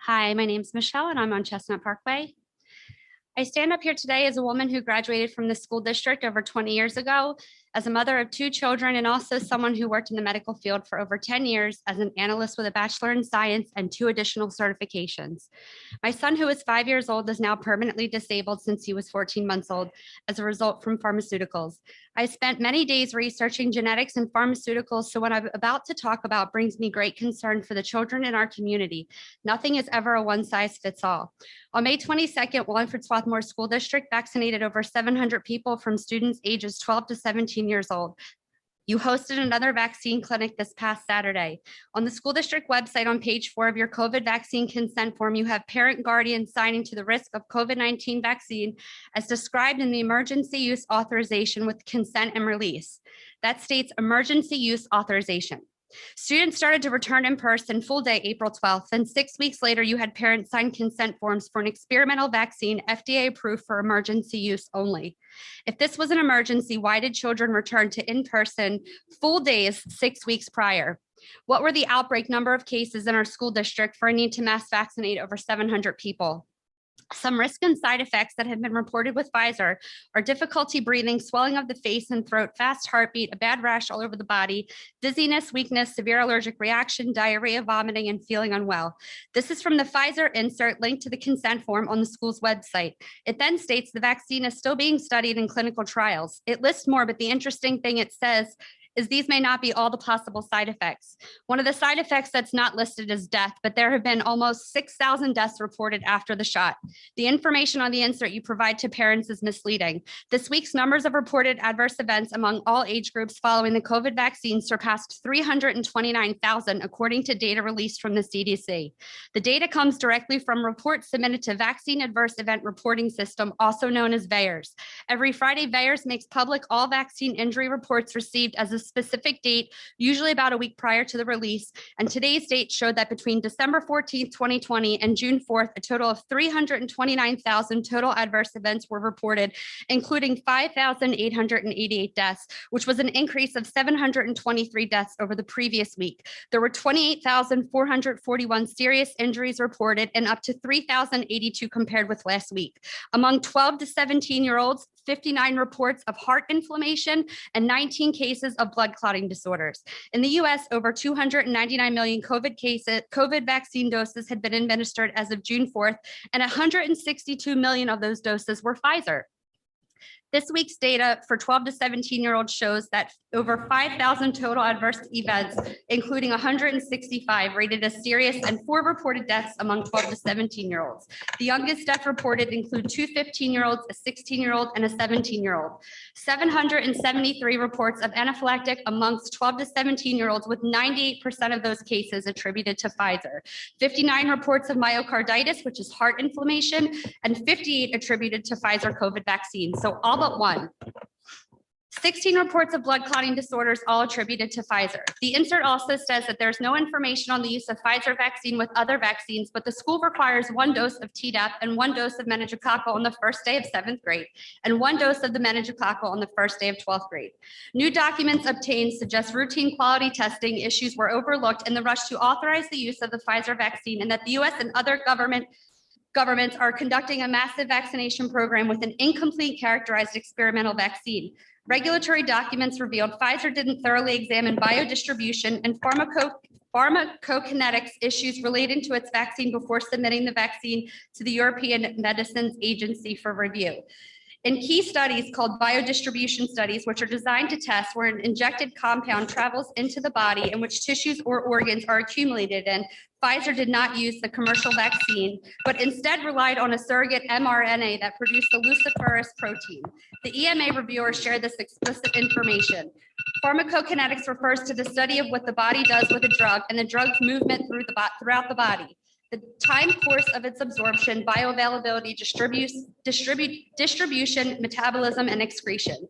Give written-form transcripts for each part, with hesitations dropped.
Hi, my name's Michelle and I'm on Chestnut Parkway. I stand up here today as a woman who graduated from the school district over 20 years ago, as a mother of 2 children, and also someone who worked in the medical field for over 10 years as an analyst with a bachelor in science and 2 additional certifications. My son, who is 5 years old, is now permanently disabled since he was 14 months old as a result from pharmaceuticals. I spent many days researching genetics and pharmaceuticals, so what I'm about to talk about brings me great concern for the children in our community. Nothing is ever a one-size-fits-all. On May 22nd, Wallingford Swarthmore School District vaccinated over 700 people from students ages 12 to 17 years old. You hosted another vaccine clinic this past Saturday. On the school district website on page 4 of your COVID vaccine consent form, you have parent guardians signing to the risk of COVID-19 vaccine as described in the emergency use authorization with consent and release. That states emergency use authorization. Students started to return in person full day April 12th, and 6 weeks later, you had parents sign consent forms for an experimental vaccine FDA approved for emergency use only. If this was an emergency, why did children return to in-person full days 6 weeks prior? What were the outbreak number of cases in our school district for a need to mass vaccinate over 700 people? Some risk and side effects that have been reported with Pfizer are difficulty breathing, swelling of the face and throat, fast heartbeat, a bad rash all over the body, dizziness, weakness, severe allergic reaction, diarrhea, vomiting, and feeling unwell. This is from the Pfizer insert linked to the consent form on the school's website. It then states the vaccine is still being studied in clinical trials. It lists more, but the interesting thing it says is these may not be all the possible side effects. One of the side effects that's not listed is death, but there have been almost 6,000 deaths reported after the shot. The information on the insert you provide to parents is misleading. This week's numbers of reported adverse events among all age groups following the COVID vaccine surpassed 329,000, according to data released from the CDC. The data comes directly from reports submitted to Vaccine Adverse Event Reporting System, also known as VAERS. Every Friday, VAERS makes public all vaccine injury reports received as a specific date, usually about a week prior to the release. And today's date showed that between December 14th, 2020 and June 4th, a total of 329,000 total adverse events were reported, including 5,888 deaths, which was an increase of 723 deaths over the previous week. There were 28,441 serious injuries reported and up to 3,082 compared with last week. Among 12 to 17-year-olds, 59 reports of heart inflammation and 19 cases of blood clotting disorders. In the US, over 299 million COVID vaccine doses had been administered as of June 4th, and 162 million of those doses were Pfizer. This week's data for 12 to 17-year-olds shows that over 5,000 total adverse events, including 165 rated as serious and 4 reported deaths among 12 to 17-year-olds. The youngest death reported include 2 15-year-olds, a 16-year-old, and a 17-year-old. 773 reports of anaphylactic amongst 12 to 17-year-olds, with 98% of those cases attributed to Pfizer. 59 reports of myocarditis, which is heart inflammation, and 58 attributed to Pfizer COVID vaccine. So all but one. 16 reports of blood clotting disorders, all attributed to Pfizer. The insert also says that there's no information on the use of Pfizer vaccine with other vaccines, but the school requires 1 dose of Tdap and 1 dose of meningococcal on the first day of 7th grade, and 1 dose of the meningococcal on the first day of 12th grade. New documents obtained suggest routine quality testing issues were overlooked in the rush to authorize the use of the Pfizer vaccine, and that the US and other governments are conducting a massive vaccination program with an incomplete characterized experimental vaccine. Regulatory documents revealed Pfizer didn't thoroughly examine biodistribution and pharmacokinetics issues relating to its vaccine before submitting the vaccine to the European Medicines Agency for review. In key studies called biodistribution studies, which are designed to test where an injected compound travels into the body and which tissues or organs are accumulated in, Pfizer did not use the commercial vaccine, but instead relied on a surrogate mRNA that produced the luciferase protein. The EMA reviewers shared this explicit information. Pharmacokinetics refers to the study of what the body does with a drug and the drug's movement throughout the body. The time course of its absorption, bioavailability, distribution, metabolism, and excretion.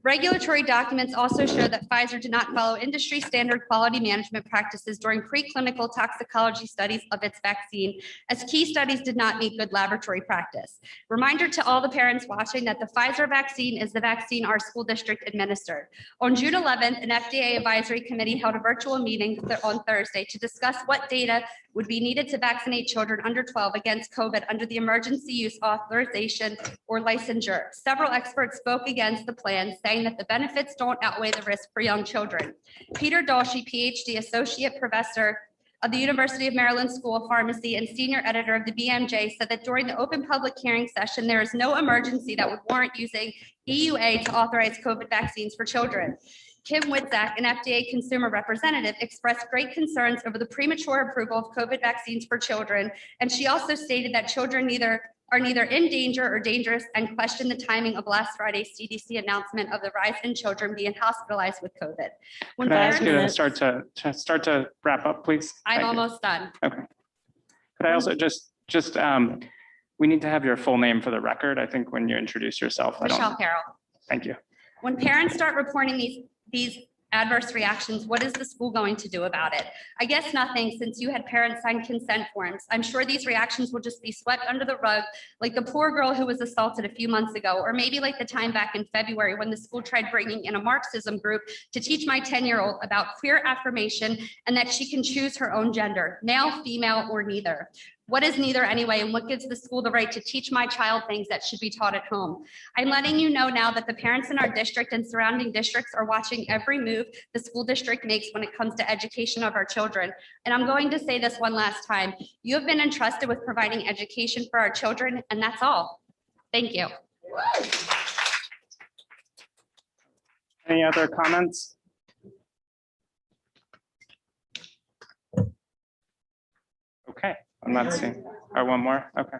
Regulatory documents also show that Pfizer did not follow industry standard quality management practices during preclinical toxicology studies of its vaccine, as key studies did not meet good laboratory practice. Reminder to all the parents watching that the Pfizer vaccine is the vaccine our school district administered. On June 11th, an FDA advisory committee held a virtual meeting on Thursday to discuss what data would be needed to vaccinate children under 12 against COVID under the emergency use authorization or licensure. Several experts spoke against the plan, saying that the benefits don't outweigh the risk for young children. Peter Dolsche, PhD, Associate Professor of the University of Maryland School of Pharmacy and Senior Editor of the BMJ, said that during the open public hearing session, there is no emergency that would warrant using EUA to authorize COVID vaccines for children. Kim Witzak, an FDA consumer representative, expressed great concerns over the premature approval of COVID vaccines for children. And she also stated that children are neither in danger or dangerous and questioned the timing of last Friday's CDC announcement of the rise in children being hospitalized with COVID. Could I ask you to start to wrap up, please? I'm almost done. Okay. Could I also just we need to have your full name for the record. I think when you introduce yourself, Michelle Carroll. Thank you. When parents start reporting these adverse reactions, what is the school going to do about it? I guess nothing, since you had parents sign consent forms. I'm sure these reactions will just be swept under the rug, like the poor girl who was assaulted a few months ago, or maybe like the time back in February when the school tried bringing in a Marxism group to teach my 10-year-old about queer affirmation and that she can choose her own gender, male, female, or neither. What is neither anyway, and what gives the school the right to teach my child things that should be taught at home? I'm letting you know now that the parents in our district and surrounding districts are watching every move the school district makes when it comes to education of our children. And I'm going to say this one last time. You have been entrusted with providing education for our children, and that's all. Thank you. Any other comments? Okay. I'm not seeing, or one more, okay.